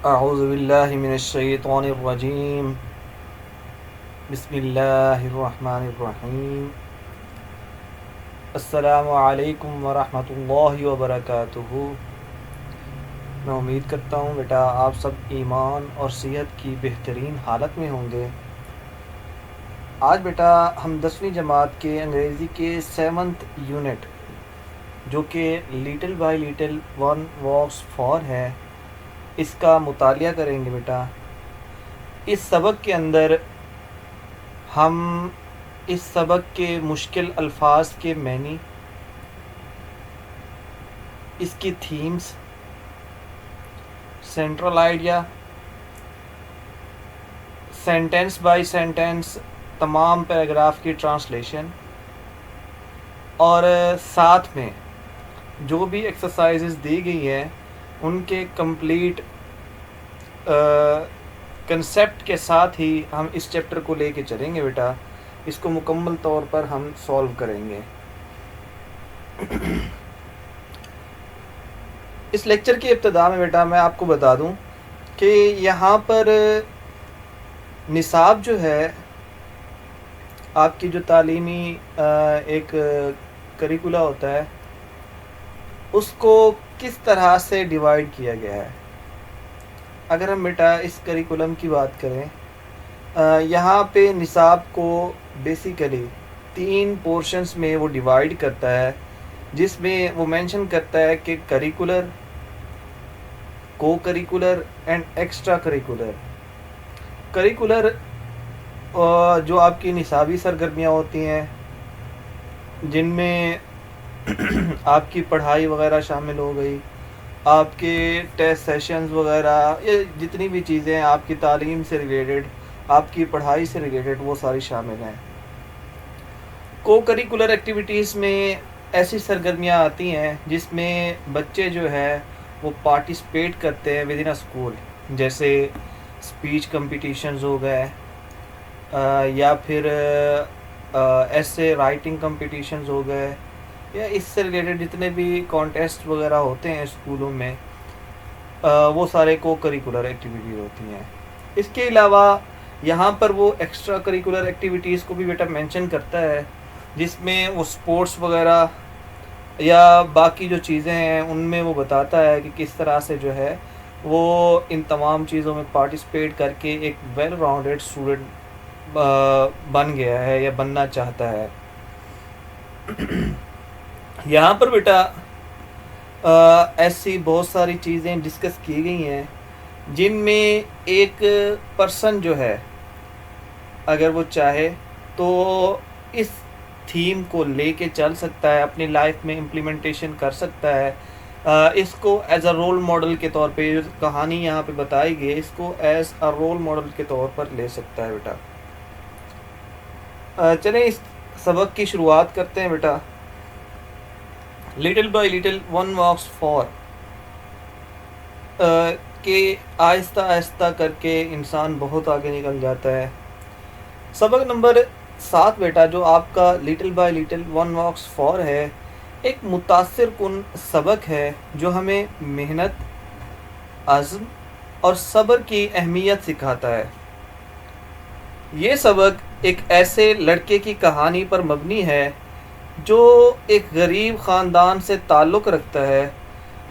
اعوذ باللہ من الشیطان الرجیم، بسم اللہ الرحمن الرحیم۔ السلام علیکم ورحمۃ اللہ وبرکاتہ۔ میں امید کرتا ہوں بیٹا آپ سب ایمان اور صحت کی بہترین حالت میں ہوں گے۔ آج بیٹا ہم 10ویں جماعت کے انگریزی کے 7th یونٹ جو کہ little by little one walks for ہے، اس کا مطالعہ کریں گے بیٹا۔ اس سبق کے اندر ہم اس سبق کے مشکل الفاظ کے معنی، اس کی themes, central idea, sentence by sentence تمام پیراگراف کی ٹرانسلیشن، اور ساتھ میں جو بھی ایکسرسائزز دی گئی ہیں ان کے کمپلیٹ کنسیپٹ کے ساتھ ہی ہم اس چیپٹر کو لے کے چلیں گے بیٹا۔ اس کو مکمل طور پر ہم سولو کریں گے۔ اس لیکچر کی ابتدا میں بیٹا میں آپ کو بتا دوں کہ یہاں پر نصاب جو ہے، آپ کی جو تعلیمی ایک کریکولا ہوتا ہے، اس کو کس طرح سے ڈیوائیڈ کیا گیا ہے۔ اگر ہم بیٹا اس کریکولم کی بات کریں، یہاں پہ نصاب کو بیسیکلی 3 پورشنز میں وہ ڈیوائیڈ کرتا ہے، جس میں وہ مینشن کرتا ہے کہ کریکولر، کو curricular and extra curricular. Curricular جو آپ کی نصابی سرگرمیاں ہوتی ہیں، جن میں آپ کی پڑھائی وغیرہ شامل ہو گئی، آپ کے ٹیسٹ سیشنز وغیرہ، یہ جتنی بھی چیزیں آپ کی تعلیم سے ریلیٹڈ، آپ کی پڑھائی سے ریلیٹڈ، وہ ساری شامل ہیں۔ کو کریکولر ایکٹیویٹیز میں ایسی سرگرمیاں آتی ہیں جس میں بچے جو ہے وہ پارٹیسپیٹ کرتے ہیں ود ان اسکول، جیسے اسپیچ کمپٹیشنز ہو گئے، یا پھر ایسے رائٹنگ کمپٹیشنز ہو گئے، یا اس سے ریلیٹڈ جتنے بھی کانٹیسٹ وغیرہ ہوتے ہیں اسکولوں میں، وہ سارے کو کریکولر ایکٹیویٹیز ہوتی ہیں۔ اس کے علاوہ یہاں پر وہ ایکسٹرا کریکولر ایکٹیویٹیز کو بھی بیٹا مینشن کرتا ہے، جس میں وہ سپورٹس وغیرہ یا باقی جو چیزیں ہیں ان میں وہ بتاتا ہے کہ کس طرح سے جو ہے وہ ان تمام چیزوں میں پارٹیسپیٹ کر کے ایک ویل راؤنڈیڈ اسٹوڈنٹ بن گیا ہے یا بننا چاہتا ہے۔ یہاں پر بیٹا ایسی بہت ساری چیزیں ڈسکس کی گئی ہیں، جن میں ایک پرسن جو ہے اگر وہ چاہے تو اس تھیم کو لے کے چل سکتا ہے، اپنی لائف میں امپلیمنٹیشن کر سکتا ہے، اس کو ایز اے رول ماڈل کے طور پہ، جو کہانی یہاں پہ بتائی گئی، اس کو ایز اے رول ماڈل کے طور پر لے سکتا ہے بیٹا۔ چلیں اس سبق کی شروعات کرتے ہیں بیٹا۔ Little by little one walks far, کہ آہستہ آہستہ کر کے انسان بہت آگے نکل جاتا ہے۔ سبق نمبر 7 بیٹا جو آپ کا little by little one walks for ہے، ایک متاثر کن سبق ہے جو ہمیں محنت، عزم اور صبر کی اہمیت سکھاتا ہے۔ یہ سبق ایک ایسے لڑکے کی کہانی پر مبنی ہے جو ایک غریب خاندان سے تعلق رکھتا ہے،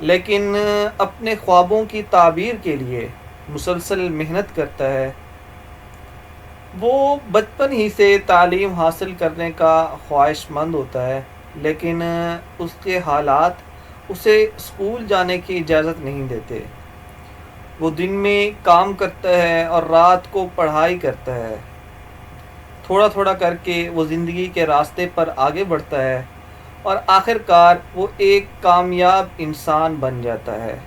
لیکن اپنے خوابوں کی تعبیر کے لیے مسلسل محنت کرتا ہے۔ وہ بچپن ہی سے تعلیم حاصل کرنے کا خواہش مند ہوتا ہے، لیکن اس کے حالات اسے اسکول جانے کی اجازت نہیں دیتے۔ وہ دن میں کام کرتا ہے اور رات کو پڑھائی کرتا ہے۔ تھوڑا تھوڑا کر کے وہ زندگی کے راستے پر آگے بڑھتا ہے اور آخر کار وہ ایک کامیاب انسان بن جاتا ہے۔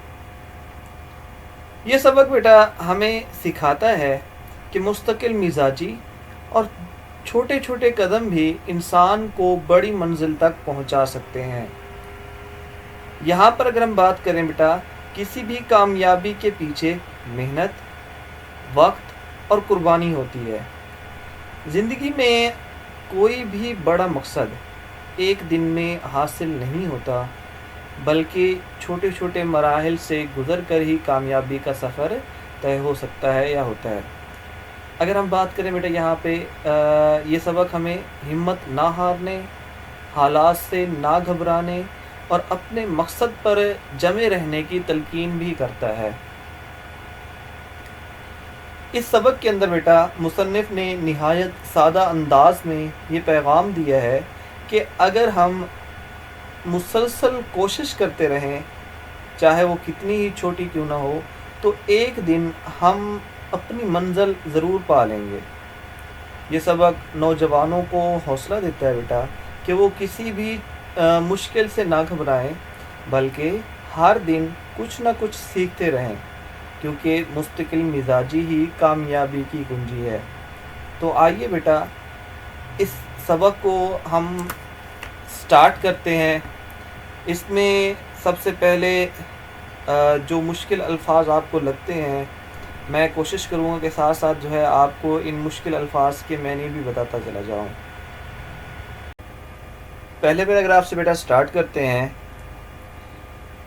یہ سبق بیٹا ہمیں سکھاتا ہے کہ مستقل مزاجی اور چھوٹے چھوٹے قدم بھی انسان کو بڑی منزل تک پہنچا سکتے ہیں۔ یہاں پر اگر ہم بات کریں بیٹا، کسی بھی کامیابی کے پیچھے محنت، وقت اور قربانی ہوتی ہے۔ زندگی میں کوئی بھی بڑا مقصد ایک دن میں حاصل نہیں ہوتا، بلکہ چھوٹے چھوٹے مراحل سے گزر کر ہی کامیابی کا سفر طے ہو سکتا ہے یا ہوتا ہے۔ اگر ہم بات کریں بیٹا یہاں پہ یہ سبق ہمیں ہمت نہ ہارنے، حالات سے نہ گھبرانے اور اپنے مقصد پر جمے رہنے کی تلقین بھی کرتا ہے۔ اس سبق کے اندر بیٹا مصنف نے نہایت سادہ انداز میں یہ پیغام دیا ہے کہ اگر ہم مسلسل کوشش کرتے رہیں، چاہے وہ کتنی ہی چھوٹی کیوں نہ ہو، تو ایک دن ہم اپنی منزل ضرور پا لیں گے۔ یہ سبق نوجوانوں کو حوصلہ دیتا ہے بیٹا کہ وہ کسی بھی مشکل سے نہ گھبرائیں، بلکہ ہر دن کچھ نہ کچھ سیکھتے رہیں، کیونکہ مستقل مزاجی ہی کامیابی کی کنجی ہے۔ تو آئیے بیٹا اس سبق کو ہم سٹارٹ کرتے ہیں۔ اس میں سب سے پہلے جو مشکل الفاظ آپ کو لگتے ہیں، میں کوشش کروں گا کہ ساتھ ساتھ جو ہے آپ کو ان مشکل الفاظ کے معنی بھی بتاتا چلا جاؤں۔ پہلے پیراگراف سے بیٹا سٹارٹ کرتے ہیں۔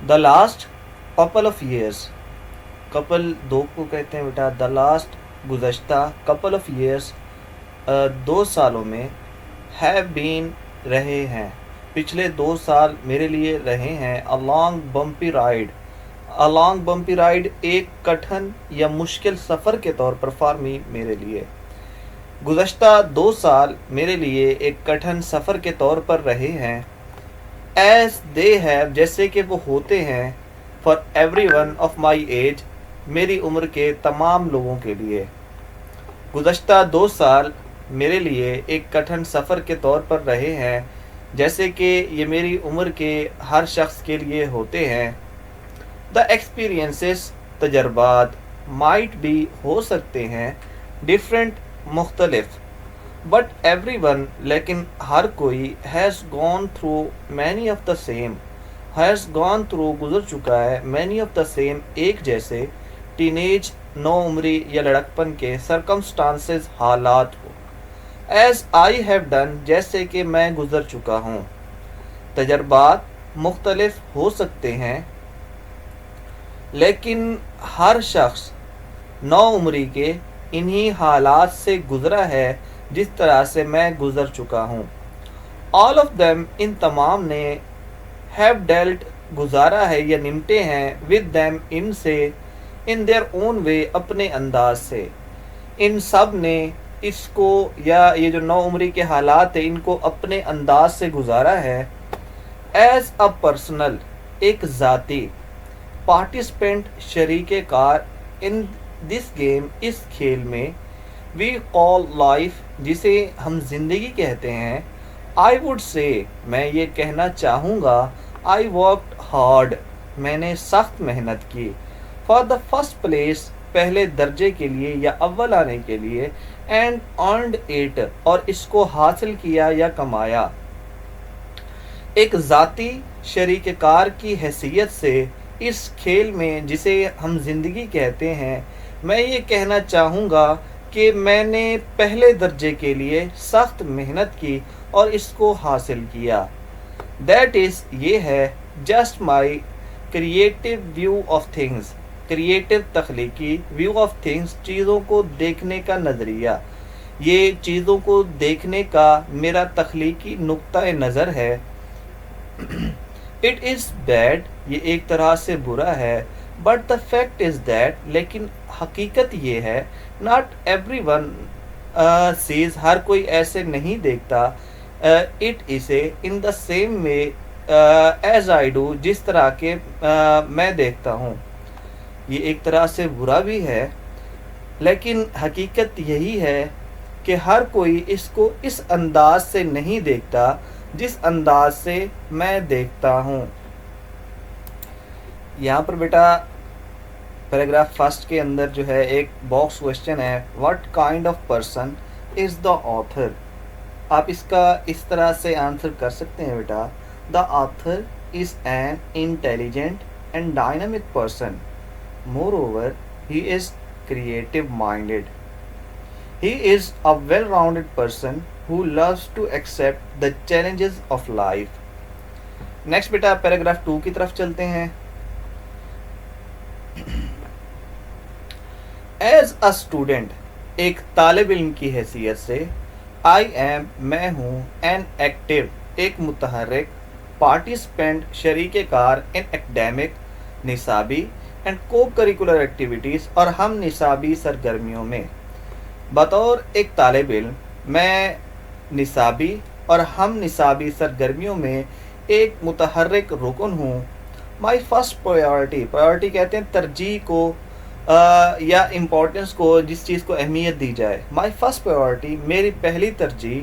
The last couple of years, couple دو کو کہتے ہیں بیٹا، دا لاسٹ گزشتہ، کپل آف ایئرس 2 سالوں میں، ہیو بین رہے ہیں، پچھلے 2 سال میرے لیے رہے ہیں، along bumpy ride، along bumpy ride ایک کٹھن یا مشکل سفر کے طور پر فار می میرے لیے، گزشتہ 2 سال میرے لیے ایک کٹھن سفر کے طور پر رہے ہیں، ایز دے ہیو جیسے کہ وہ ہوتے ہیں، for every one of my age میری عمر کے تمام لوگوں کے لیے، گزشتہ 2 سال میرے لیے ایک کٹھن سفر کے طور پر رہے ہیں جیسے کہ یہ میری عمر کے ہر شخص کے لیے ہوتے ہیں۔ دا ایکسپیرینسز تجربات، مائٹ بھی ہو سکتے ہیں، ڈفرینٹ مختلف، بٹ ایوری ون لیکن ہر کوئی، has gone through many of the same, has gone through گزر چکا ہے، مینی آف دا سیم ایک جیسے، ٹینیج نو عمری یا لڑکپن کے، سرکمسٹانسز حالات کو، ایز آئی ہیو ڈن جیسے کہ میں گزر چکا ہوں، تجربات مختلف ہو سکتے ہیں لیکن ہر شخص نو عمری کے انہی حالات سے گزرا ہے جس طرح سے میں گزر چکا ہوں، آل آف دیم ان تمام نے، ہیو ڈیلٹ گزارا ہے یا نمٹے ہیں، ود دیم ان سے، ان دیئر اون وے اپنے انداز سے، ان سب نے اس کو یا یہ جو نو عمری کے حالات ہیں ان کو اپنے انداز سے گزارا ہے، ایز اے پرسنل ایک ذاتی، پارٹیسپینٹ شریک کار، ان دس گیم اس کھیل میں، وی کال لائف جسے ہم زندگی کہتے ہیں، آئی وڈ سے میں یہ کہنا چاہوں گا، آئی ورکڈ ہارڈ میں نے سخت محنت کی، فار دا فرسٹ پلیس پہلے درجے کے لیے یا اول آنے کے لیے، اینڈ ارنڈ اٹ اور اس کو حاصل کیا یا کمایا، ایک ذاتی شریک کار کی حیثیت سے اس کھیل میں جسے ہم زندگی کہتے ہیں، میں یہ کہنا چاہوں گا کہ میں نے پہلے درجے کے لیے سخت محنت کی اور اس کو حاصل کیا، دیٹ از یہ ہے، just my creative view of things, creative تخلیقی، ویو آف تھنگس چیزوں کو دیکھنے کا نظریہ، یہ چیزوں کو دیکھنے کا میرا تخلیقی نقطہ نظر ہے، اٹ از بیڈ یہ ایک طرح سے برا ہے، but the fact is that لیکن حقیقت یہ ہے، ناٹ ایوری ون سیز ہر کوئی ایسے نہیں دیکھتا، اٹ اسے in the same way as I do جس طرح کے میں دیکھتا ہوں، یہ ایک طرح سے برا بھی ہے لیکن حقیقت یہی ہے کہ ہر کوئی اس کو اس انداز سے نہیں دیکھتا جس انداز سے میں دیکھتا ہوں۔ یہاں پر بیٹا پیراگراف فرسٹ کے اندر جو ہے ایک باکس کوشچن ہے، what kind of person is the author, آپ اس کا اس طرح سے آنسر کر سکتے ہیں بیٹا، the author is an intelligent and dynamic person, moreover he is creative minded, he is a well-rounded person who loves to accept the challenges of life, next beta paragraph 2 کی طرف چلتے ہیں. As a student, ایک طالب علم کی حیثیت سے، آئی ایم میں ہوں این ایکٹیو ایک متحرک پارٹیسپینٹ شریک کار ان ایکڈیمک نصابی اینڈ کو کریکولر ایکٹیویٹیز اور ہم نصابی سرگرمیوں میں. بطور ایک طالب علم میں نصابی اور ہم نصابی سرگرمیوں میں ایک متحرک رکن ہوں. مائی فرسٹ پرائیورٹی کہتے ہیں ترجیح کو یا امپورٹنس کو، جس چیز کو اہمیت دی جائے. مائی فرسٹ پرائیورٹی میری پہلی ترجیح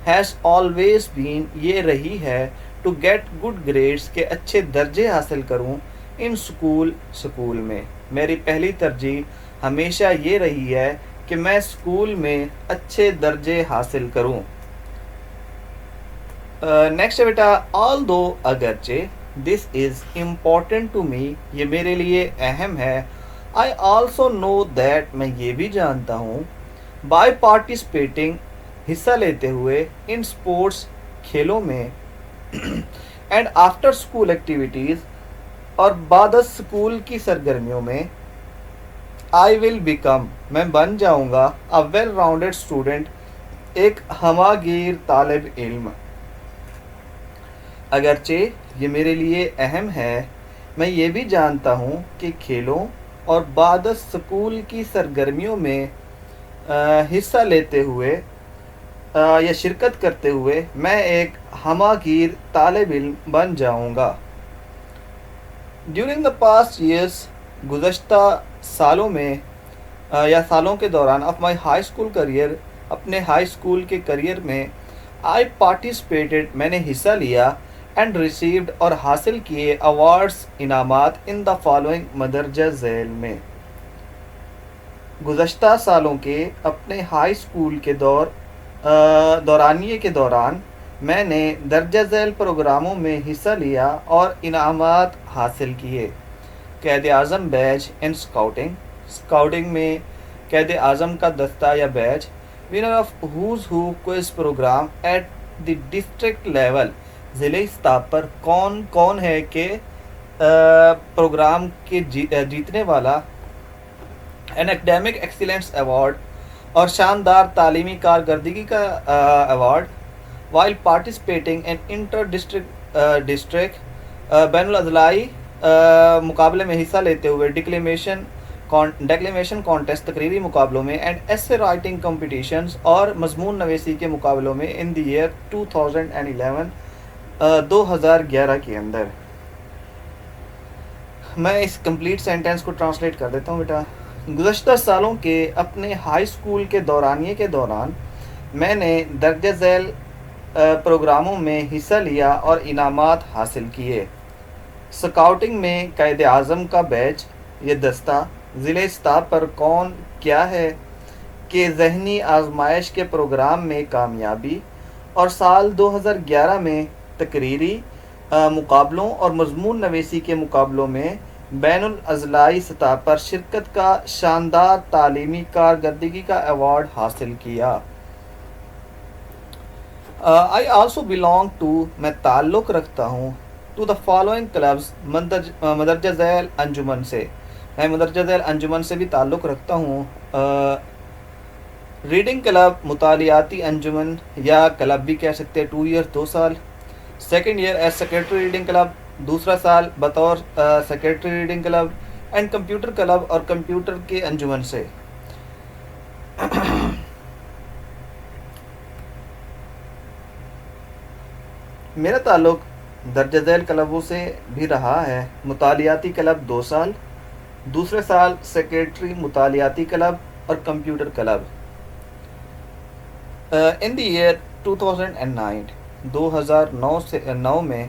ہیز آلویز بین یہ رہی ہے ٹو گیٹ گڈ گریڈس کے اچھے درجے حاصل کروں ان سکول میں. میری پہلی ترجیح ہمیشہ یہ رہی ہے کہ میں اسکول میں اچھے درجے حاصل کروں. نیکسٹ بیٹا آل دو اگرچہ دس از امپورٹنٹ ٹو می یہ میرے لیے اہم ہے. آئی آلسو نو دیٹ میں یہ بھی جانتا ہوں بائی پارٹیسپیٹنگ حصہ لیتے ہوئے ان اسپورٹس کھیلوں میں اینڈ آفٹر اسکول ایکٹیویٹیز اور بعد از اسکول کی سرگرمیوں میں، آئی ول بیکم میں بن جاؤں گا اے ویل راؤنڈیڈ اسٹوڈنٹ ایک ہمہ گیر طالب علم. اگرچہ یہ میرے لیے اہم ہے، میں یہ بھی جانتا ہوں کہ کھیلوں اور بعد از اسکول کی سرگرمیوں میں حصہ لیتے ہوئے یا شرکت کرتے ہوئے میں ایک ہمہ گیر طالب علم بن جاؤں گا. ڈیورنگ دا پاسٹ ایئرس گزشتہ سالوں میں یا سالوں کے دوران of my high school career اپنے ہائی اسکول کے کریئر میں، آئی پارٹیسپیٹڈ میں نے حصہ لیا اینڈ ریسیوڈ اور حاصل کیے ایوارڈس انعامات ان دا فالوئنگ مندرجہ ذیل میں. گزشتہ سالوں کے اپنے ہائی اسکول کے دورانیے کے دوران میں نے درجہ ذیل پروگراموں میں حصہ لیا اور انعامات حاصل کیے. قائد اعظم بیج ان اسکاؤٹنگ میں قائد اعظم کا دستہ یا بیج. Winner of who's who quiz programme at the district level ضلعی سطح پر کون کون ہے کہ پروگرام کے جیتنے والا. این ایکڈیمک ایکسیلنس ایوارڈ اور شاندار تعلیمی کارکردگی کا award. While participating in inter district بین الاضلاعی مقابلے میں حصہ لیتے ہوئے ڈکلیمیشن کانٹیسٹ تقریری مقابلوں میں اینڈ ایسے رائٹنگ کمپٹیشنز اور مضمون نویسی کے مقابلوں میں ان دی ایئر 2011 کے اندر. میں اس کمپلیٹ سینٹینس کو ٹرانسلیٹ کر دیتا ہوں بیٹا. گزشتہ سالوں کے اپنے ہائی اسکول کے دورانیے کے دوران میں نے درجہ ذیل پروگراموں میں حصہ لیا اور انعامات حاصل کیے. سکاؤٹنگ میں قائد اعظم کا بیج یہ دستہ ضلع سطح پر کون کیا ہے کہ ذہنی آزمائش کے پروگرام میں کامیابی اور سال 2011 میں تقریری مقابلوں اور مضمون نویسی کے مقابلوں میں بین الاضلاعی سطح پر شرکت کا شاندار تعلیمی کارکردگی کا ایوارڈ حاصل کیا. آئی آلسو بلانگ ٹو میں تعلق رکھتا ہوں ٹو دا فالوئنگ کلبز مندرجہ ذیل انجمن سے. میں مندرجہ ذیل انجمن سے بھی تعلق رکھتا ہوں. ریڈنگ کلب مطالعاتی انجمن یا کلب بھی کہہ سکتے ہیں 2 ایئر 2 سال. Second year as secretary reading club دوسرا سال بطور secretary reading club and computer club اور کمپیوٹر کے انجمن سے. میرا تعلق درجہ ذیل کلبوں سے بھی رہا ہے. مطالعاتی کلب 2 سال، دوسرے سال سیکرٹری مطالعاتی کلب اور کمپیوٹر کلب. ان دی ایئر 2009 میں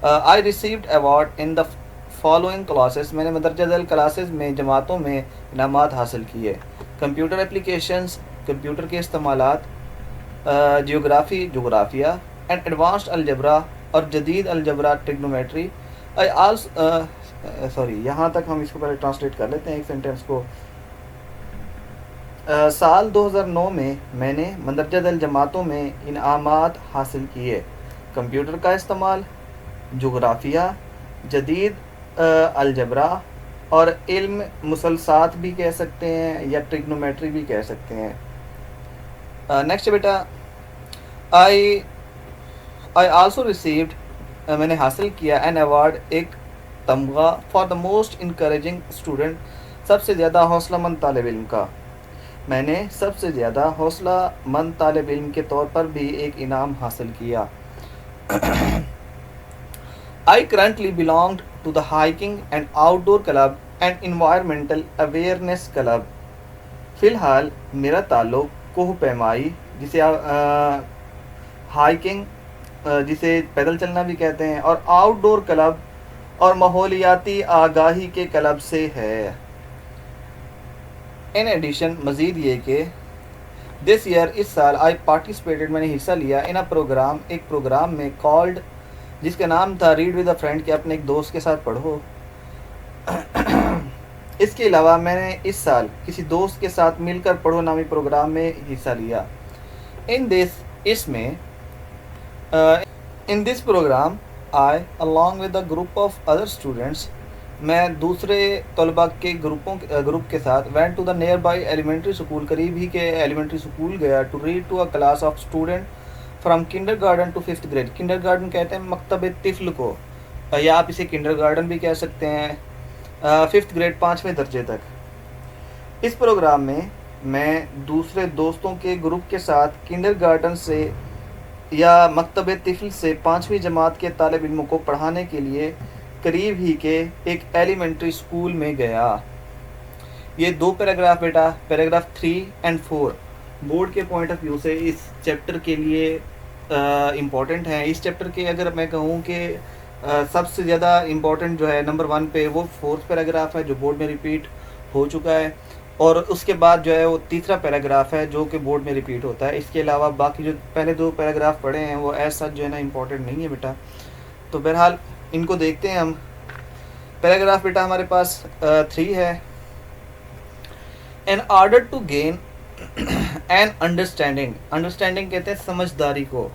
I received award in the following classes میں نے مندرجہ ذیل کلاسز میں جماعتوں میں انعامات حاصل کیے. کمپیوٹر اپلیکیشنز کمپیوٹر کے استعمالات، جغرافیہ اینڈ ایڈوانسڈ الجبرا اور جدید الجبرا ٹریگنومیٹری. یہاں تک ہم اس کو پہلے ٹرانسلیٹ کر لیتے ہیں ایک سینٹینس کو. سال 2009 میں میں نے مندرجہ ذیل جماعتوں میں انعامات حاصل کیے. کمپیوٹر کا استعمال، جغرافیہ، جدید الجبرا اور علم مسلسات بھی کہہ سکتے ہیں یا ٹریگنومیٹری بھی کہہ سکتے ہیں۔ نیکسٹ بیٹا، آئی آئی آلسو ریسیوڈ، میں نے حاصل کیا این ایوارڈ، ایک تمغہ for the most encouraging student, سب سے زیادہ حوصلہ مند طالب علم کا۔ میں نے سب سے زیادہ حوصلہ مند طالب علم کے طور پر بھی ایک انعام حاصل کیا۔ I currently belonged to the hiking and outdoor club and environmental awareness club. فی الحال میرا تعلق کوہ پیمائی، جسے ہائکنگ جسے پیدل چلنا بھی کہتے ہیں، اور آؤٹ ڈور کلب اور ماحولیاتی آگاہی کے کلب سے ہے۔ ان ایڈیشن، مزید یہ کہ دس ایئر، اس سال، آئی پارٹیسپیٹڈ، میں نے حصہ لیا ان پروگرام، ایک پروگرام میں کالڈ، جس کا نام تھا ریڈ ود اے فرینڈ، کہ اپنے ایک دوست کے ساتھ پڑھو۔ اس کے علاوہ میں نے اس سال کسی دوست کے ساتھ مل کر پڑھو نامی پروگرام میں حصہ لیا۔ In this programme I along with a group of other students، میں دوسرے طلباء کے گروپ کے ساتھ went to the nearby elementary school، قریب ہی کے ایلیمنٹری اسکول گیا، to read to a class of student from kindergarten to 5th grade۔ kindergarten کہتے ہیں مکتب طفل کو، یا آپ اسے kindergarten بھی کہہ سکتے ہیں، 5th گریڈ، 5ویں درجے تک۔ اس پروگرام میں میں دوسرے دوستوں کے گروپ کے ساتھ kindergarten سے یا مکتب طفل سے 5ویں جماعت کے طالب علموں کو پڑھانے کے لیے قریب ہی کے ایک ایلیمنٹری اسکول میں گیا۔ یہ دو پیراگراف بیٹا، پیراگراف 3 اور 4 بورڈ کے پوائنٹ آف ویو سے اس چیپٹر کے لیے امپورٹنٹ ہیں۔ اس چیپٹر کے اگر میں کہوں کہ سب سے زیادہ امپورٹنٹ جو ہے نمبر 1 پہ، وہ 4 پیراگراف ہے جو بورڈ میں ریپیٹ ہو چکا ہے، اور اس کے بعد جو ہے وہ تیسرا پیراگراف ہے جو کہ بورڈ میں ریپیٹ ہوتا ہے۔ اس کے علاوہ باقی جو پہلے 2 پیراگراف پڑھے ہیں وہ ایسا جو ہے نا امپورٹنٹ نہیں ہے بیٹا، تو بہرحال ان کو دیکھتے ہیں ہم۔ پیراگراف بیٹا ہمارے پاس 3 ہے۔ In order to gain an understanding کہتے ہیں سمجھداری کو،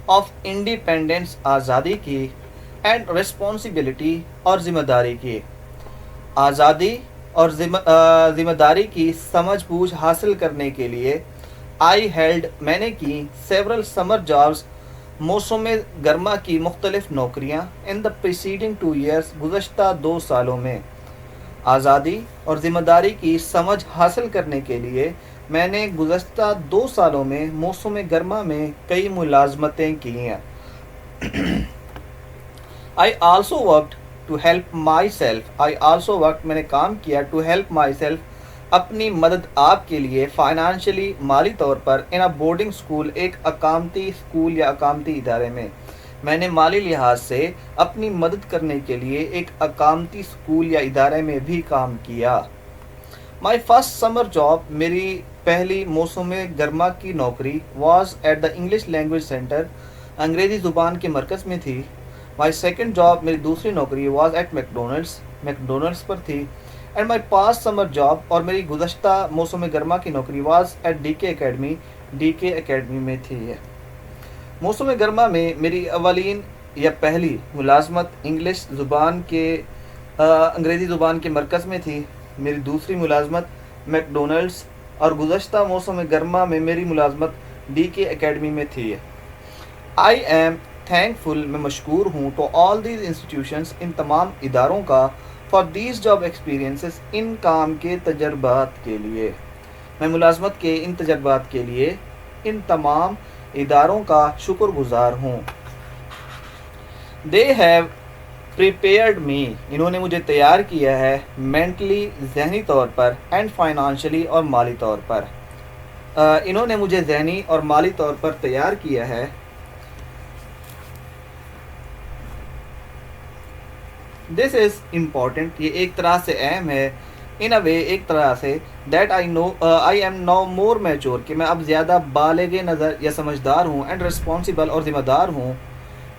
of independence، آزادی کی، and responsibility، اور ذمہ داری کی، آزادی اور ذمہ داری کی سمجھ بوجھ حاصل کرنے کے لیے I held، میں نے کی several summer jobs، موسم گرما کی مختلف نوکریاں in the preceding 2 years، گزشتہ 2 سالوں میں۔ آزادی اور ذمہ داری کی سمجھ حاصل کرنے کے لیے میں نے گزشتہ 2 سالوں میں موسم گرما میں کئی ملازمتیں کی ہیں۔ I also worked to help myself، میں نے کام کیا to help myself، اپنی مدد آپ کے لیے، فائنانشلی، مالی طور پر، in a boarding school، ایک اقامتی اسکول یا اقامتی ادارے میں۔ میں نے مالی لحاظ سے اپنی مدد کرنے کے لیے ایک اقامتی اسکول یا ادارے میں بھی کام کیا۔ My first summer job، میری پہلی موسم گرما کی نوکری was at the English language center، انگریزی زبان کے مرکز میں تھی۔ My second job، میری دوسری نوکری was at McDonald's پر تھی۔ And my past summer job، اور میری گزشتہ موسم گرما کی نوکری was at DK اکیڈمی میں تھی۔ موسم گرما میں میری اولین یا پہلی ملازمت انگلش زبان کے انگریزی زبان کے مرکز میں تھی۔ میری دوسری ملازمت میکڈونلڈس، اور گزشتہ موسم گرما میں میری ملازمت DK اکیڈمی میں تھی۔ I am thankful، میں مشکور ہوں to all these institutions، ان تمام اداروں کا for these job experiences، ان کام کے تجربات کے لیے۔ میں ملازمت کے ان تجربات کے لیے ان تمام اداروں کا شکر گزار ہوں۔ They have prepared me، انہوں نے مجھے تیار کیا ہے mentally، ذہنی طور پر، and financially، اور مالی طور پر۔ انہوں نے مجھے ذہنی اور مالی طور پر تیار کیا ہے۔ This is important، یہ ایک طرح سے اہم ہے، in a way، ایک طرح سے، that I am now more mature، کہ میں اب زیادہ بالغ نظر یا سمجھدار ہوں، and responsible، اور ذمہ دار ہوں،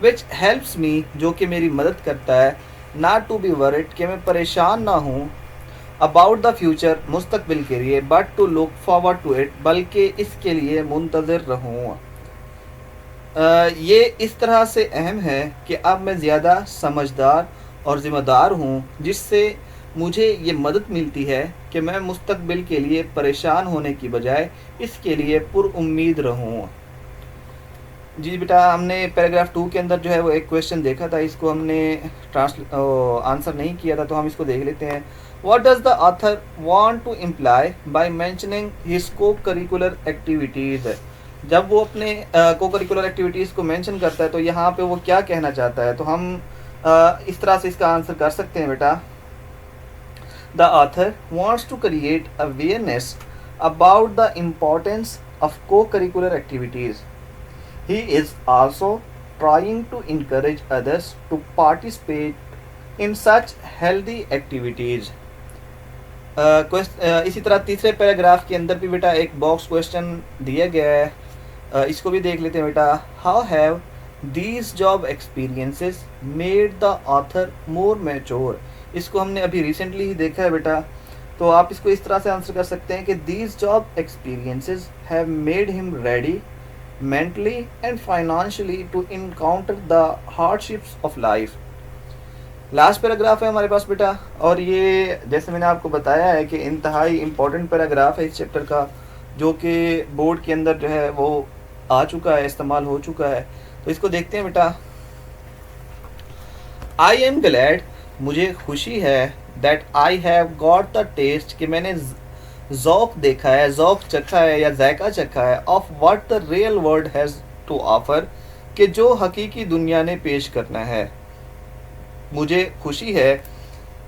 which helps me، جو کہ میری مدد کرتا ہے، not to be worried، کہ میں پریشان نہ ہوں، about the future، مستقبل کے لیے، but to look forward to it، بلکہ اس کے لیے منتظر رہوں۔ یہ اس طرح سے اہم ہے کہ اب میں زیادہ سمجھدار اور ذمہ دار ہوں، جس سے مجھے یہ مدد ملتی ہے کہ میں مستقبل کے لیے پریشان ہونے کی بجائے اس کے لیے پر امید رہوں۔ جی بیٹا، ہم نے پیراگراف 2 کے اندر جو ہے وہ ایک کویشچن دیکھا تھا، اس کو ہم نے آنسر نہیں کیا تھا، تو ہم اس کو دیکھ لیتے ہیں۔ What does the author want to imply by mentioning his کو کریکولر ایکٹیویٹیز؟ جب وہ اپنے کو کریکولر ایکٹیویٹیز کو مینشن کرتا ہے تو یہاں پہ وہ کیا کہنا چاہتا ہے؟ تو ہم اس طرح سے اس کا آنسر کر سکتے ہیں بیٹا۔ The author wants to create awareness about the importance of co curricular activities. He is also trying to encourage others to participate in such healthy activities. اسی طرح تیسرے پیراگراف کے اندر بھی بیٹا ایک باکس کویشچن دیا گیا ہے، اس کو بھی دیکھ لیتے ہیں بیٹا۔ How have these job experiences made the author more mature؟ اس کو ہم نے ابھی ریسنٹلی ہی دیکھا ہے بیٹا، تو آپ اس کو اس طرح سے آنسر کر سکتے ہیں کہ these job experiences have made him ready mentally and financially to encounter the hardships of life۔ Last paragraph ہے ہمارے پاس بیٹا، اور یہ جیسے میں نے آپ کو بتایا ہے کہ انتہائی امپورٹنٹ پیراگراف ہے اس چیپٹر کا، جو کہ بورڈ کے اندر جو ہے وہ آ چکا ہے، استعمال ہو چکا ہے، تو اس کو دیکھتے ہیں بیٹا۔ آئی ایم گلیڈ، مجھے خوشی ہے، that I have got the test, کہ میں نے ذوق دیکھا ہے، ذوق چکھا ہے یا ذائقہ چکھا ہے، of what the real world has to offer, کہ جو حقیقی دنیا نے پیش کرنا ہے۔ مجھے خوشی ہے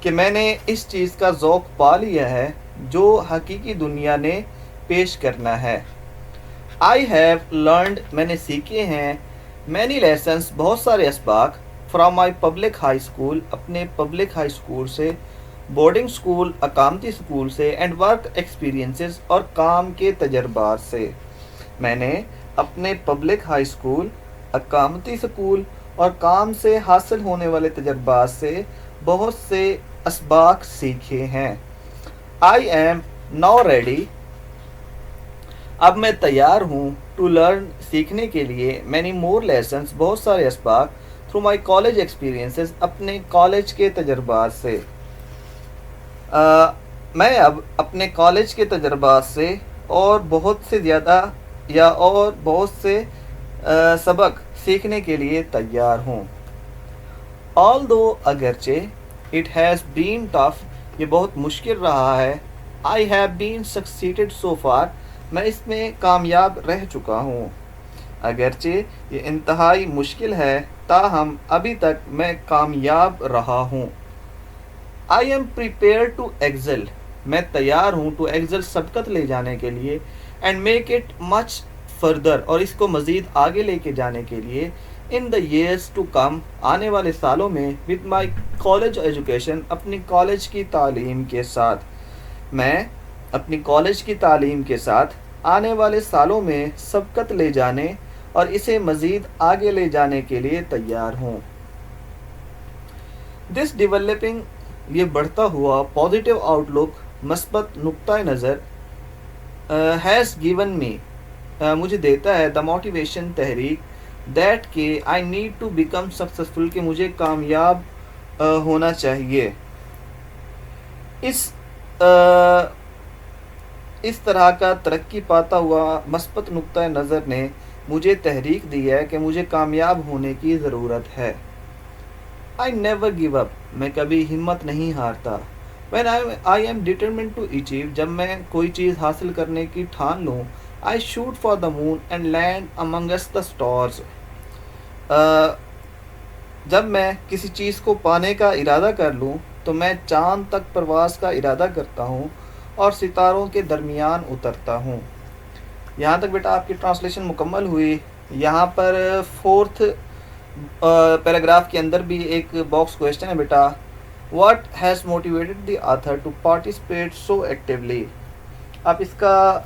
کہ میں نے اس چیز کا ذوق پا لیا ہے جو حقیقی دنیا نے پیش کرنا ہے۔ آئی ہیو لرنڈ، میں نے سیکھے ہیں، مینی لیسنس، بہت سارے اسباق، from my public high school, اپنے پبلک ہائی اسکول سے، بورڈنگ اسکول، اقامتی اسکول سے، اینڈ ورک ایکسپیرینسز، اور کام کے تجربات سے۔ میں نے اپنے پبلک ہائی اسکول، اقامتی اسکول اور کام سے حاصل ہونے والے تجربات سے بہت سے اسباق سیکھے ہیں۔ آئی ایم ناؤ ریڈی، اب میں تیار ہوں، ٹو لرن، سیکھنے کے لیے، مینی مور لیسنس، بہت سارے اسباق، تھرو مائی کالج ایکسپیرینسز، اپنے کالج کے تجربات سے۔ میں اب اپنے کالج کے تجربات سے اور بہت سے زیادہ یا اور بہت سے سبق سیکھنے کے لیے تیار ہوں۔ although، اگرچہ، it has been tough، یہ بہت مشکل رہا ہے، I have been succeeded so far، میں اس میں کامیاب رہ چکا ہوں۔ اگرچہ یہ انتہائی مشکل ہے، تاہم ابھی تک میں کامیاب رہا ہوں۔ I am prepared to excel، میں تیار ہوں، to excel، سبقت لے جانے کے لیے، and make it much further، اور اس کو مزید آگے لے کے جانے کے لیے، in the years to come، آنے والے سالوں میں، with my college education، اپنی کالج کی تعلیم کے ساتھ، میں اپنی کالج کی تعلیم کے ساتھ آنے والے سالوں میں سبقت لے جانے اور اسے مزید آگے لے جانے کے لیے تیار ہوں۔ دس ڈیولپنگ، یہ بڑھتا ہوا، پازیٹیو آؤٹ لک، مثبت نقطۂ نظر، ہیز گیون می، مجھے دیتا ہے، دا موٹیویشن، تحریک، دیٹ کہ I need to become successful, کہ مجھے کامیاب ہونا چاہیے۔ اس طرح کا ترقی پاتا ہوا مثبت نقطۂ نظر نے مجھے تحریک دی ہے کہ مجھے کامیاب ہونے کی ضرورت ہے۔ I never give up، میں کبھی ہمت نہیں ہارتا۔ When I am determined to achieve، جب میں کوئی چیز حاصل کرنے کی ٹھان لوں، I shoot for the moon and land amongst the stars، جب میں کسی چیز کو پانے کا ارادہ کر لوں تو میں چاند تک پرواز کا ارادہ کرتا ہوں اور ستاروں کے درمیان اترتا ہوں۔ یہاں تک بیٹا آپ کی ٹرانسلیشن مکمل ہوئی۔ یہاں پر 4th پیراگراف کے اندر بھی ایک باکس کویشچن ہے بیٹا، what has motivated the author to participate so actually? آپ اس کا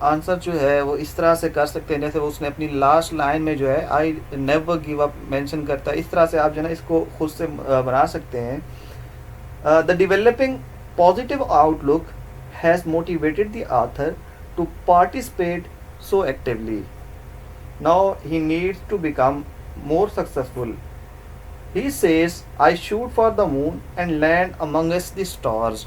آنسر جو ہے وہ اس طرح سے کر سکتے ہیں، جیسے وہ اس نے اپنی لاسٹ لائن میں جو ہے I never give up mention کرتا ہے، اس طرح سے آپ جو ہے نا اس کو خود سے بنا سکتے ہیں۔ The developing positive outlook has motivated the author to participate so actually. Now he needs to become more successful. He says, I shoot for the moon and land amongst the stars.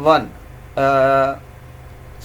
1,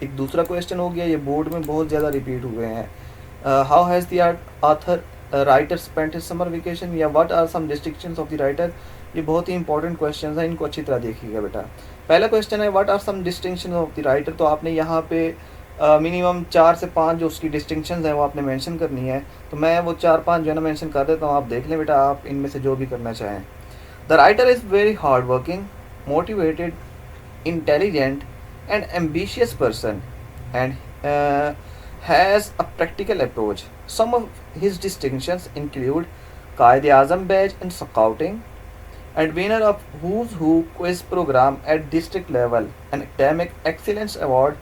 ایک دوسرا question ہو گیا, یہ board میں بہت زیادہ repeat ہوئے ہیں. How has the author writer spent his summer vacation, یا what are some distinctions of the writer. یہ بہت ہی امپورٹنٹ کویشچنز ہیں, ان کو اچھی طرح دیکھیے گا بیٹا. پہلا کویشچن ہے what are some distinctions of the writer. تو آپ نے یہاں پہ منیمم 4 سے 5 جو اس کی ڈسٹنکشنز ہیں وہ آپ نے مینشن کرنی ہے. تو میں وہ 4-5 جو ہے نا مینشن کر دیتا ہوں, آپ دیکھ لیں بیٹا, آپ ان میں سے جو بھی کرنا چاہیں. The writer is very hard working, motivated, intelligent and ambitious person, and has a practical approach. Some of his distinctions include Qaid-e-Azam badge in scouting, and winner of Who's Who quiz program at district level, an academic excellence award,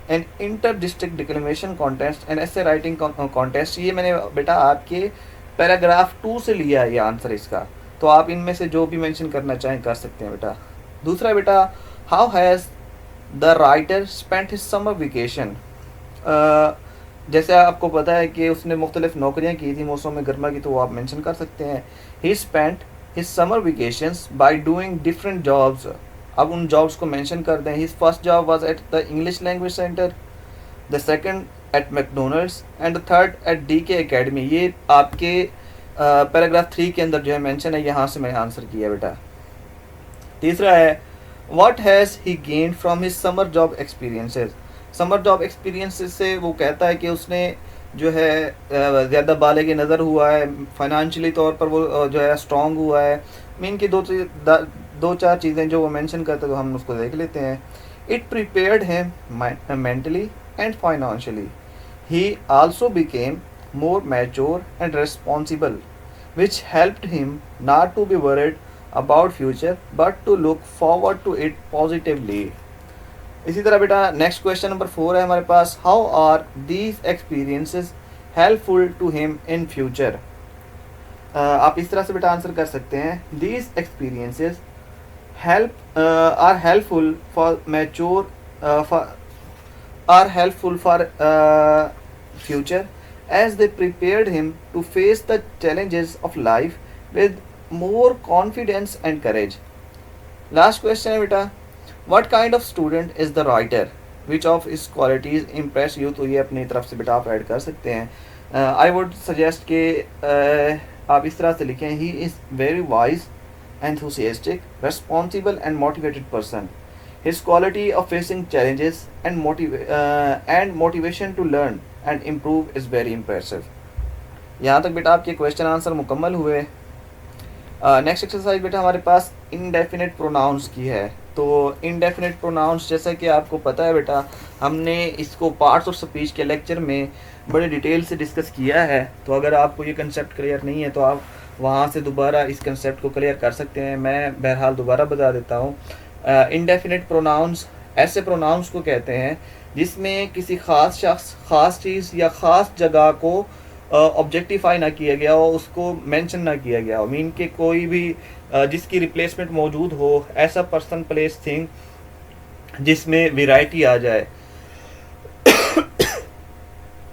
an inter-district declamation contest, and essay writing contest. یہ میں نے بیٹا آپ کے paragraph 2 سے لیا ہے یہ answer اس کا, تو آپ ان میں سے جو بھی مینشن کرنا چاہیں کر سکتے ہیں بیٹا. دوسرا بیٹا, how has the writer spent his summer vacation. جیسے آپ کو پتہ ہے کہ اس نے مختلف نوکریاں کی تھیں موسم گرما کی, تو وہ آپ مینشن کر سکتے ہیں. He spent his summer vacations by doing different jobs. اب ان جابس کو مینشن کر دیں. His first job was at the English language centre, the second at McDonald's, and the third at D K academy. یہ آپ کے paragraph 3 کے اندر جو ہے مینشن ہے, یہاں سے میں نے آنسر کیا بیٹا. تیسرا ہے what has he gained from his summer job experiences. Summer job experiences سے وہ کہتا ہے کہ اس نے جو ہے زیادہ بالغ نظر ہوا ہے, فائنانشلی طور پر وہ جو ہے اسٹرانگ ہوا ہے. مین کی 2-4 چیزیں جو وہ مینشن کرتے ہیں تو ہم اس کو دیکھ لیتے ہیں. اٹ پریپیئرڈ ہم mentally and financially. He also became more mature and responsible, which helped him not to be worried about future but to look forward to it positively. اسی طرح بیٹا نیکسٹ کویشچن نمبر 4 ہے ہمارے پاس, how are these experiences helpful to him in future. آپ اس طرح سے بیٹا answer کر سکتے ہیں, these experiences are helpful for mature are helpful for future as they prepared him to face the challenges of life with more confidence and courage. Last question ہے بیٹا, what kind of student is the writer, which of his qualities impress you. تو یہ اپنی طرف سے بیٹا آپ add کر سکتے ہیں. I would suggest کہ آپ اس طرح سے لکھیں, he is very wise, enthusiastic, responsible and motivated person. His quality of facing challenges and motivation to learn and improve is very impressive. یہاں تک بیٹا آپ کے کویشچن آنسر مکمل ہوئے. نیکسٹ ایکسرسائز بیٹا ہمارے پاس انڈیفینٹ پروناؤنس کی ہے. تو انڈیفینٹ پروناؤنس جیسا کہ آپ کو پتہ ہے بیٹا, ہم نے اس کو پارٹس آف اسپیچ کے لیکچر میں بڑے ڈیٹیل سے ڈسکس کیا ہے. تو اگر آپ کو یہ کنسیپٹ کلیئر نہیں ہے تو آپ وہاں سے دوبارہ اس کنسیپٹ کو کلیئر کر سکتے ہیں. میں بہرحال دوبارہ بتا دیتا ہوں. انڈیفینٹ پروناؤنس ایسے پروناؤنس کو کہتے ہیں جس میں کسی خاص شخص, خاص چیز یا خاص جگہ کو آبجیکٹیفائی نہ کیا گیا ہو, اس کو مینشن نہ کیا گیا ہو. مین کہ کوئی بھی جس کی ریپلیسمنٹ موجود ہو, ایسا پرسن پلیس تھنگ جس میں ویرائٹی آ جائے.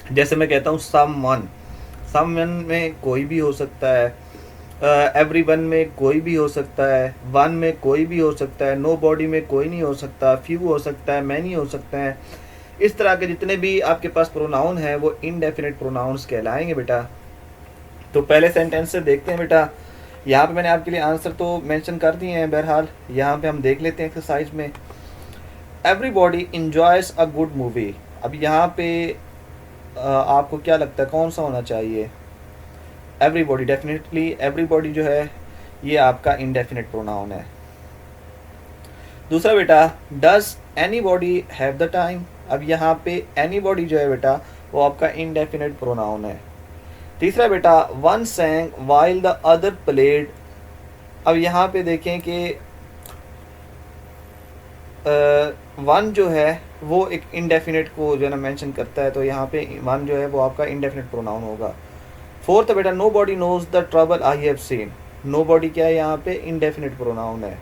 جیسے میں کہتا ہوں سم ون میں کوئی بھی ہو سکتا ہے, ایوری ون میں کوئی بھی ہو سکتا ہے, ون میں کوئی بھی ہو سکتا ہے, نو باڈی میں کوئی نہیں ہو سکتا, فیو ہو سکتا ہے, مینی ہو سکتے ہیں. اس طرح کے جتنے بھی آپ کے پاس پروناؤن ہیں وہ انڈیفینٹ پروناؤنس کہلائیں گے بیٹا. تو پہلے سینٹینس سے دیکھتے ہیں بیٹا. یہاں پہ میں نے آپ کے لیے آنسر تو مینشن کر دیے ہیں, بہرحال یہاں پہ ہم دیکھ لیتے ہیں ایکسرسائز میں. Every body enjoys a good movie. اب یہاں پہ آپ کو کیا لگتا ہے کون سا ہونا چاہیے؟ Everybody. Definitely everybody جو ہے یہ آپ کا انڈیفینٹ پروناؤن ہے. دوسرا بیٹا, does anybody have the time. اب یہاں پہ اینی باڈی جو ہے بیٹا وہ آپ کا انڈیفینٹ پروناؤن ہے. تیسرا بیٹا, one sang while the other played. اب یہاں پہ دیکھیں کہ ون جو ہے وہ ایک انڈیفینٹ کو جو ہے نا مینشن کرتا ہے, تو یہاں پہ ون جو ہے وہ آپ کا انڈیفینٹ پروناؤن ہوگا. فورتھ بیٹا, nobody knows the trouble I have seen. Nobody کیا ہے یہاں پہ انڈیفینٹ پروناؤن ہے.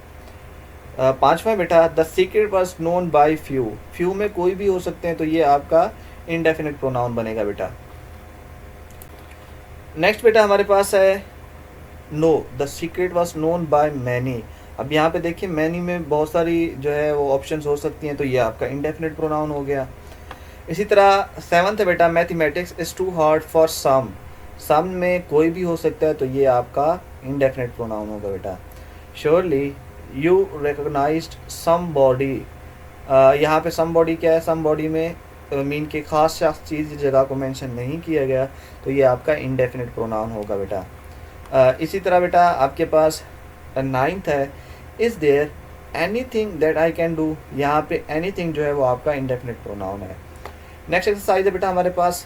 پانچواں بیٹا, the secret was known by few. Few میں کوئی بھی ہو سکتے ہیں, تو یہ آپ کا انڈیفینٹ پروناؤن بنے گا بیٹا. نیکسٹ بیٹا ہمارے پاس ہے نو, the secret was known by many. اب یہاں پہ دیکھیں مینی میں بہت ساری جو ہے وہ آپشنس ہو سکتی ہیں, تو یہ آپ کا انڈیفینٹ پروناؤن ہو گیا. اسی طرح 7th ہے بیٹا mathematics is too hard for some میں کوئی بھی ہو سکتا ہے تو یہ آپ کا انڈیفینٹ پروناؤن ہوگا بیٹا. Surely you recognized somebody. یہاں پہ سم باڈی کیا ہے؟ سم باڈی میں مین کی خاص شخص چیز جگہ کو مینشن نہیں کیا گیا تو یہ آپ کا انڈیفینٹ پروناؤن ہوگا بیٹا. اسی طرح بیٹا آپ کے پاس 9th ہے is there anything that I can do. یہاں پہ اینی تھنگ جو ہے وہ آپ کا انڈیفینٹ پروناؤن ہے. نیکسٹ ایکسرسائز ہے بیٹا ہمارے پاس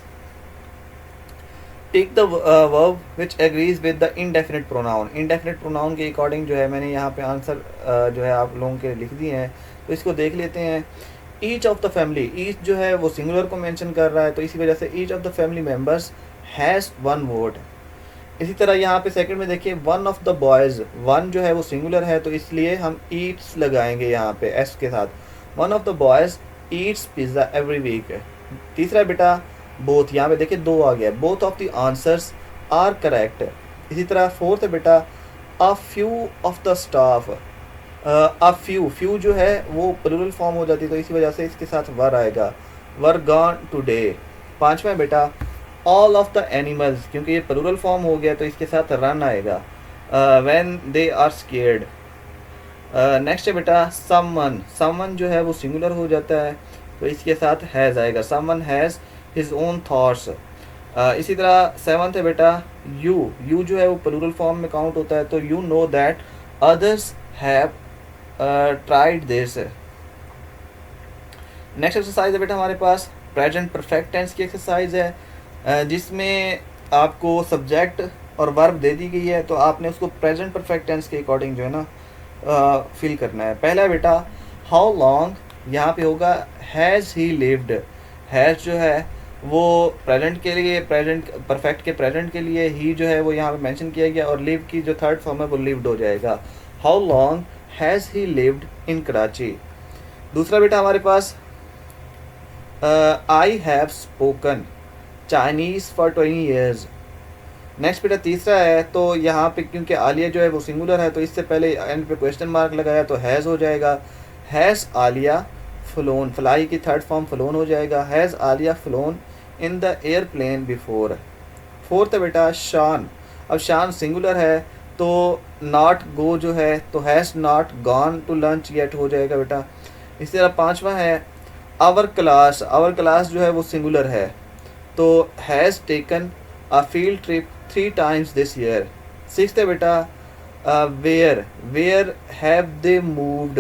take the verb which agrees with the indefinite pronoun. Indefinite pronoun کے اکارڈنگ جو ہے میں نے یہاں پہ آنسر جو ہے آپ لوگوں کے لکھ دیے ہیں تو اس کو دیکھ لیتے ہیں. H of the family, H جو ہے وہ سنگولر کو مینشن کر رہا ہے تو اسی وجہ سے H of the family members has one vote. اسی طرح یہاں پہ سیکنڈ میں دیکھیے one of the boys, one جو ہے وہ سنگولر ہے تو اس لیے ہم ایٹس لگائیں گے یہاں پہ ایس کے ساتھ. One of the boys eats pizza every week. تیسرا بیٹا بوتھ، یہاں پہ دیکھیے دو آ گیا، both of the answers are correct. اسی طرح فورتھ ہے بیٹا a few of the staff. a few جو ہے وہ پلورل فارم ہو جاتی ہے تو اسی وجہ سے اس کے ساتھ ور آئے گا، ور گون ٹوڈے. پانچواں بیٹا all of the animals، کیونکہ یہ پلورل فارم ہو گیا تو اس کے ساتھ رن آئے گا، when they are scared. Next ہے بیٹا someone جو ہے وہ سنگولر ہو جاتا ہے تو اس کے ساتھ has آئے گا، someone has his own thoughts. اسی طرح 7th ہے بیٹا یو جو ہے وہ پلورل فارم میں کاؤنٹ ہوتا ہے تو you know that others have tried this. Next exercise ہے بیٹا ہمارے پاس پریزنٹ پرفیکٹ ٹینس کی ایکسرسائز ہے جس میں آپ کو سبجیکٹ اور ورب دے دی گئی ہے تو آپ نے اس کو پریزنٹ پرفیکٹ ٹینس کے اکارڈنگ جو ہے نا فل کرنا ہے. پہلا بیٹا ہاؤ لانگ، یہاں پہ ہوگا ہیز ہی لیوڈ. ہیز جو ہے وہ پریزنٹ کے لیے، پریزنٹ پرفیکٹ کے پریزنٹ کے لیے ہی جو ہے وہ یہاں پہ مینشن کیا گیا اور لیو کی جو تھرڈ فارم ہے وہ لیوڈ ہو جائے گا. How long has he lived in Karachi. دوسرا بیٹا ہمارے پاس I have spoken Chinese for 20 years. Next بیٹا تیسرا ہے تو یہاں پہ کیونکہ عالیہ جو ہے وہ سنگولر ہے تو اس سے پہلے اینڈ پہ کویشچن مارک لگایا تو ہیز ہو جائے گا. ہیز عالیہ فلون، فلائی کی تھرڈ فارم فلون ہو جائے گا. Has Aliya flown in the airplane before. Fourth ہے بیٹا شان، اب شان سنگولر ہے تو ناٹ گو جو ہے تو has not gone to lunch yet ہو جائے گا بیٹا. اسی طرح پانچواں ہے آور کلاس، آور کلاس جو ہے وہ سنگولر ہے تو has taken a field trip 3 times this year. سکسth ہے بیٹا where have they moved.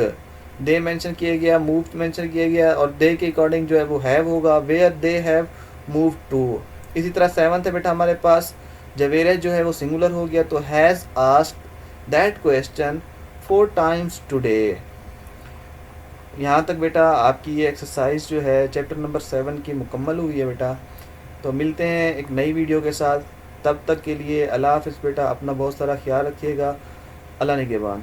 They mention کیا گیا، مووڈ مینشن کیا گیا اور دے کے اکارڈنگ جو ہے وہ ہیو ہوگا، where they have moved to. اسی طرح 7th ہے بیٹا ہمارے پاس جویرے جو ہے وہ سنگولر ہو گیا تو has asked that question 4 times today. یہاں تک بیٹا آپ کی یہ ایکسرسائز جو ہے چیپٹر نمبر 7 کی مکمل ہوئی ہے بیٹا. تو ملتے ہیں ایک نئی ویڈیو کے ساتھ، تب تک کے لیے اللہ حافظ بیٹا. اپنا بہت سارا خیال رکھیے گا. اللہ نگہبان.